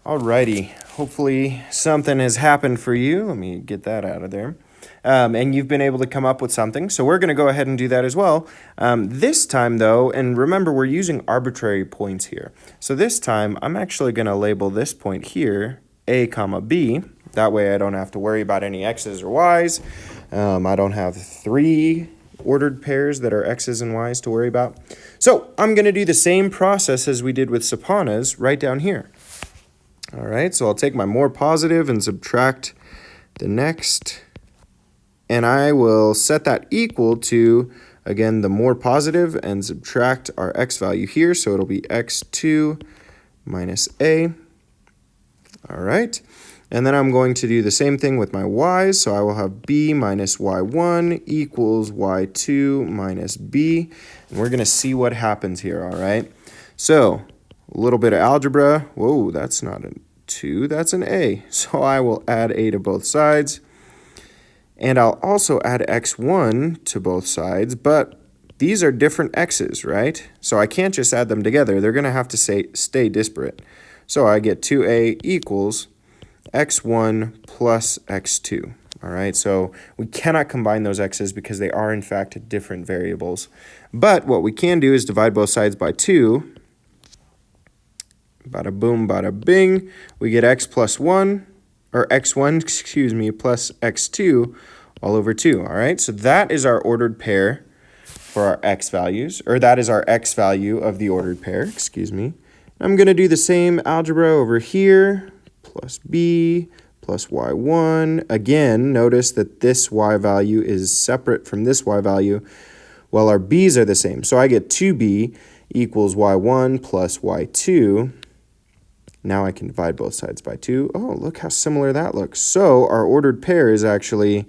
Alrighty, hopefully something has happened for you. Let me get that out of there. And you've been able to come up with something, so we're going to go ahead and do that as well. This time, though, and remember, we're using arbitrary points here. So this time, I'm actually going to label this point here A, comma, B. That way I don't have to worry about any X's or Y's. I don't have 3 ordered pairs that are X's and Y's to worry about. So I'm going to do the same process as we did with Sapana's right down here. All right, so I'll take my more positive and subtract the next, and I will set that equal to, again, the more positive and subtract our X value here, so it'll be X2 minus A. All right, and then I'm going to do the same thing with my Y's, so I will have B minus Y1 equals Y2 minus B, and we're going to see what happens here, all right? So a little bit of algebra. Whoa, that's not a 2, that's an A. So I will add A to both sides. And I'll also add x1 to both sides, but these are different x's, right? So I can't just add them together. They're going to have to stay disparate. So I get 2A equals x1 plus x2. All right, so we cannot combine those x's because they are, in fact, different variables. But what we can do is divide both sides by 2. Bada boom, bada bing. We get x plus 1, or x1, excuse me, plus x2 all over 2. All right, so that is our ordered pair for our x values, or that is our x value of the ordered pair, excuse me. I'm going to do the same algebra over here, plus b plus y1. Again, notice that this y value is separate from this y value, while our b's are the same. So I get 2b equals y1 plus y2. Now I can divide both sides by 2. Oh, look how similar that looks. So our ordered pair is actually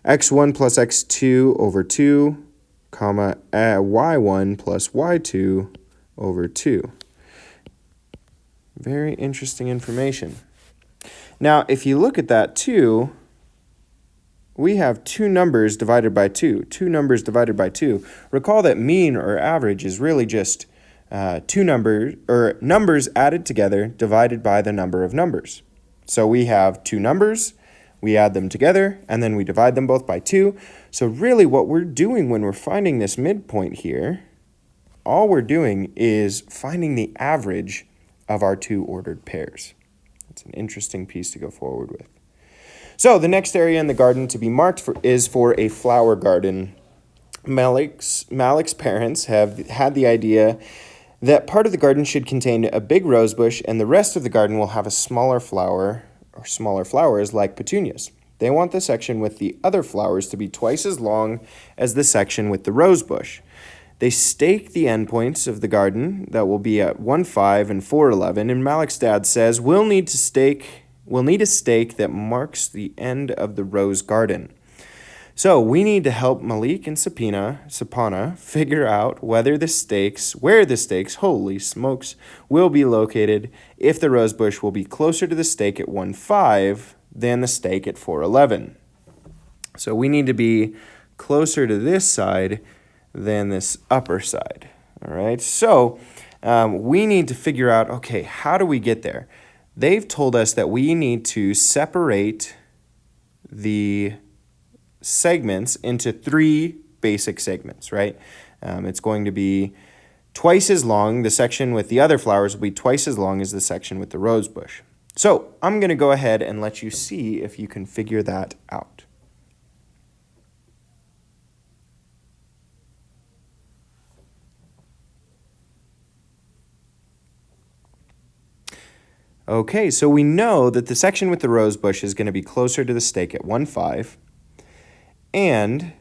x1 plus x2 over 2, comma, y1 plus y2 over 2. Very interesting information. Now, if you look at that too, we have 2 numbers divided by 2. 2 numbers divided by 2. Recall that mean or average is really just 2 numbers, or numbers added together divided by the number of numbers. So we have 2 numbers, we add them together, and then we divide them both by 2. So really what we're doing when we're finding this midpoint here, all we're doing is finding the average of our 2 ordered pairs. That's an interesting piece to go forward with. So the next area in the garden to be marked is for a flower garden. Malik's parents have had the idea that part of the garden should contain a big rose bush and the rest of the garden will have a smaller flower or smaller flowers like petunias. They want the section with the other flowers to be twice as long as the section with the rose bush. They stake the endpoints of the garden that will be at 1,5 and 4,11, and Malik's dad says we'll need a stake that marks the end of the rose garden. So we need to help Malik and Sapana figure out where the stakes, holy smokes, will be located if the rose bush will be closer to the stake at 1,5 than the stake at 4,11. So we need to be closer to this side than this upper side. All right, so we need to figure out, okay, how do we get there? They've told us that we need to separate the segments into 3 basic segments, right? It's going to be twice as long. The section with the other flowers will be twice as long as the section with the rose bush. So I'm going to go ahead and let you see if you can figure that out. Okay, so we know that the section with the rose bush is going to be closer to the stake at 1,5. And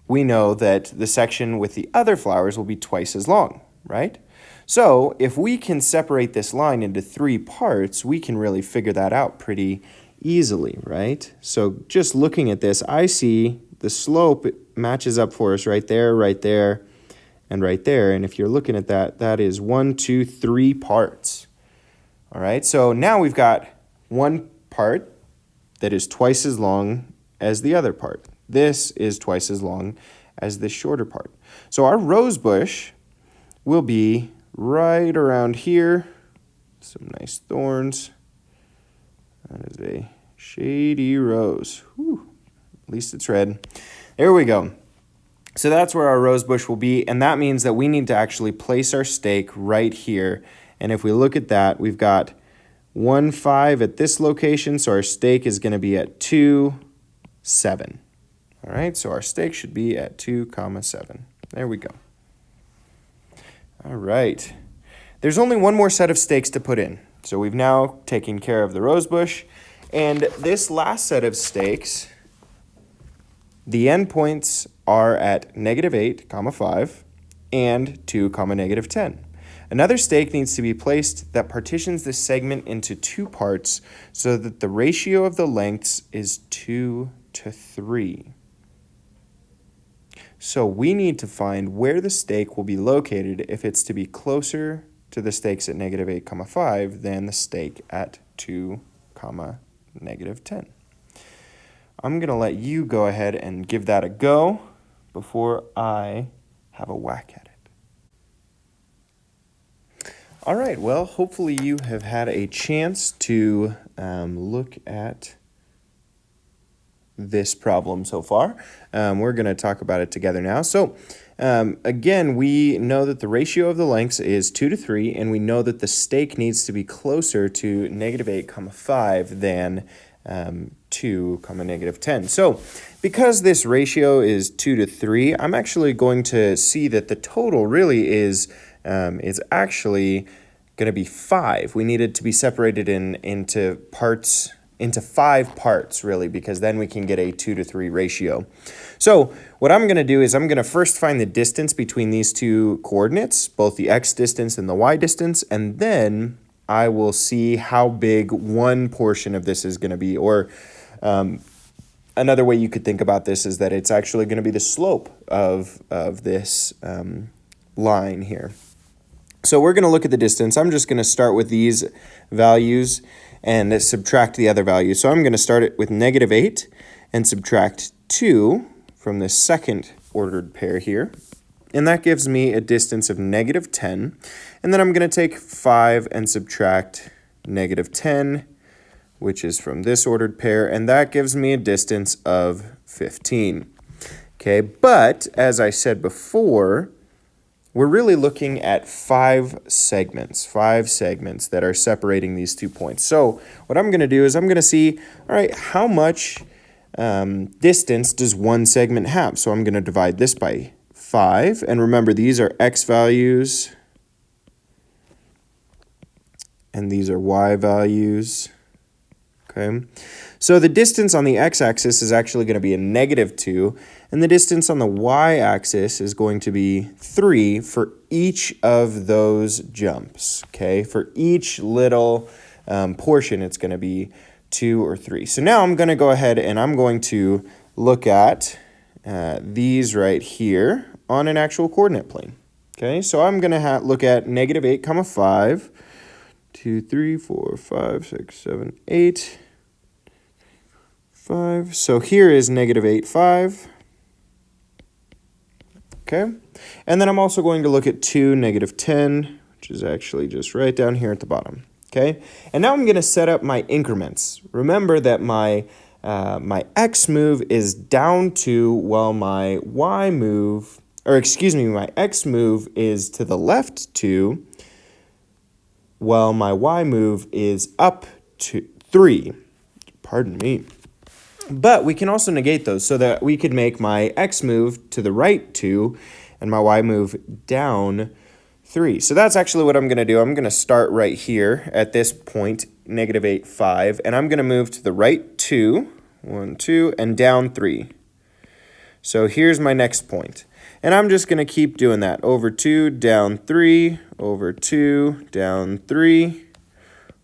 we know that the section with the other flowers will be twice as long, right? So if we can separate this line into 3 parts, we can really figure that out pretty easily, right? So just looking at this, I see the slope matches up for us right there, and right there. And if you're looking at that, that is 1, 2, 3 parts. All right, so now we've got one part that is twice as long as the other part. This is twice as long as this shorter part. So our rose bush will be right around here Some nice thorns. That is a shady rose. Whew. At least it's red. There we go. So that's where our rose bush will be, and that means that we need to actually place our stake right here. And if we look at that, we've got 1, 5 at this location, so our stake is going to be at 2, 7. All right, so our stake should be at 2, 7. There we go. All right. There's only one more set of stakes to put in. So we've now taken care of the rose bush, and this last set of stakes, the endpoints are at -8, 5, and 2, -10. Another stake needs to be placed that partitions this segment into 2 parts so that the ratio of the lengths is 2 to 3. So we need to find where the stake will be located if it's to be closer to the stakes at -8, 5 than the stake at 2, -10. I'm going to let you go ahead and give that a go before I have a whack at it. All right, well, hopefully you have had a chance to look at this problem so far. We're going to talk about it together now. So again, we know that the ratio of the lengths is 2 to 3, and we know that the stake needs to be closer to -8, 5 than 2, -10. So because this ratio is 2 to 3, I'm actually going to see that the total really is actually going to be 5. We need it to be separated into 5 parts, really, because then we can get a 2 to 3 ratio. So what I'm going to do is I'm going to first find the distance between these two coordinates, both the x distance and the y distance, and then I will see how big one portion of this is going to be. Or another way you could think about this is that it's actually going to be the slope of this line here. So we're going to look at the distance. I'm just going to start with these values and subtract the other values. So I'm going to start it with -8 and subtract 2 from the second ordered pair here. And that gives me a distance of -10. And then I'm going to take 5 and subtract -10, which is from this ordered pair. And that gives me a distance of 15. Okay, but as I said before, we're really looking at 5 segments that are separating these 2 points. So what I'm going to do is I'm going to see, all right, how much distance does one segment have? So I'm going to divide this by 5. And remember, these are x values, and these are y values. Okay, so the distance on the x-axis is actually going to be a -2, and the distance on the y-axis is going to be 3 for each of those jumps. Okay, for each little portion, it's going to be 2 or 3. So now I'm going to go ahead and I'm going to look at these right here on an actual coordinate plane. Okay, so I'm going to look at -8, 5, 2, 3, 4, 5, 6, 7, 8, 5. So here is -8, 5. Okay, and then I'm also going to look at 2, -10, which is actually just right down here at the bottom. Okay, and now I'm going to set up my increments. Remember that my x move is down 2, while my y move, or excuse me, my x move is to the left 2, while my y move is up to 3. Pardon me. But we can also negate those so that we could make my x move to the right 2 and my y move down 3. So that's actually what I'm going to do. I'm going to start right here at this point, -8, 5, and I'm going to move to the right 2, 1, 2, and down 3. So here's my next point. And I'm just going to keep doing that. Over 2, down 3, over 2, down 3,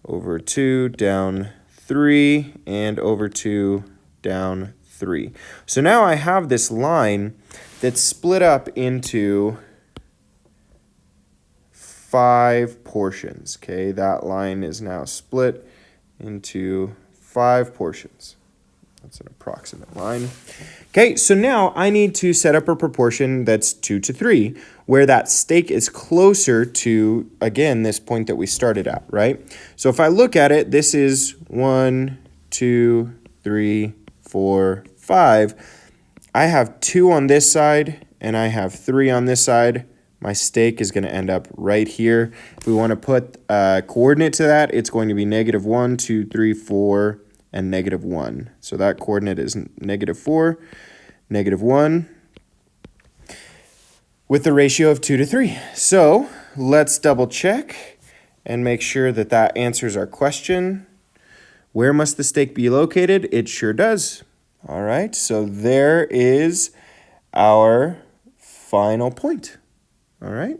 over 2, down 3, and over 2, down 3. So now I have this line that's split up into 5 portions. Okay, that line is now split into 5 portions. That's an approximate line. Okay, so now I need to set up a proportion that's 2 to 3, where that stake is closer to, again, this point that we started at, right? So if I look at it, this is 1, 2, 3, 4, 5. I have 2 on this side, and I have 3 on this side. My stake is going to end up right here. If we want to put a coordinate to that, it's going to be -1, 2, 3, 4, and -1. So that coordinate is -4, -1, with the ratio of 2 to 3. So let's double check and make sure that that answers our question. Where must the stake be located? It sure does. All right, so there is our final point. All right.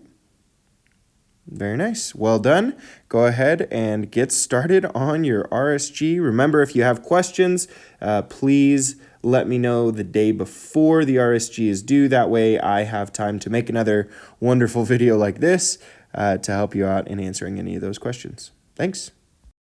Very nice. Well done. Go ahead and get started on your RSG. Remember, if you have questions, please let me know the day before the RSG is due. That way I have time to make another wonderful video like this to help you out in answering any of those questions. Thanks.